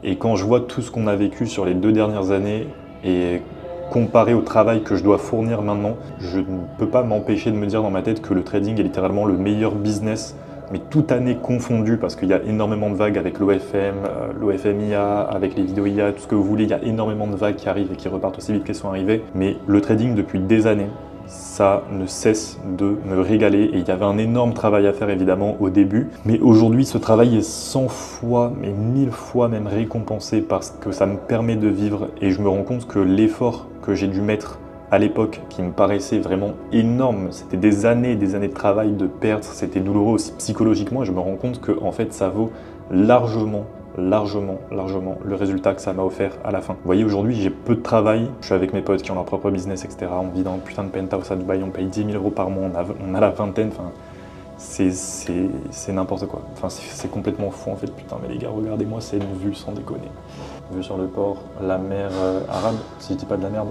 Et quand je vois tout ce qu'on a vécu sur les 2 dernières années et comparé au travail que je dois fournir maintenant, je ne peux pas m'empêcher de me dire dans ma tête que le trading est littéralement le meilleur business, mais toute année confondue, parce qu'il y a énormément de vagues avec l'OFM, l'OFMIA, avec les vidéos IA, tout ce que vous voulez, il y a énormément de vagues qui arrivent et qui repartent aussi vite qu'elles sont arrivées. Mais le trading depuis des années, ça ne cesse de me régaler et il y avait un énorme travail à faire évidemment au début, mais aujourd'hui ce travail est 100 fois, mais 1000 fois même récompensé parce que ça me permet de vivre et je me rends compte que l'effort que j'ai dû mettre à l'époque qui me paraissait vraiment énorme, c'était des années de travail, de perdre, c'était douloureux aussi psychologiquement et je me rends compte que en fait ça vaut largement le résultat que ça m'a offert à la fin. Vous voyez, aujourd'hui, j'ai peu de travail, je suis avec mes potes qui ont leur propre business, etc. On vit dans un putain de penthouse à Dubaï, on paye 10 000 € par mois, on a la vingtaine, enfin, c'est n'importe quoi. Enfin, c'est complètement fou en fait, putain, mais les gars, regardez-moi, c'est une vue sans déconner. Vue sur le port, la mer Arabe, si je dis pas de la merde.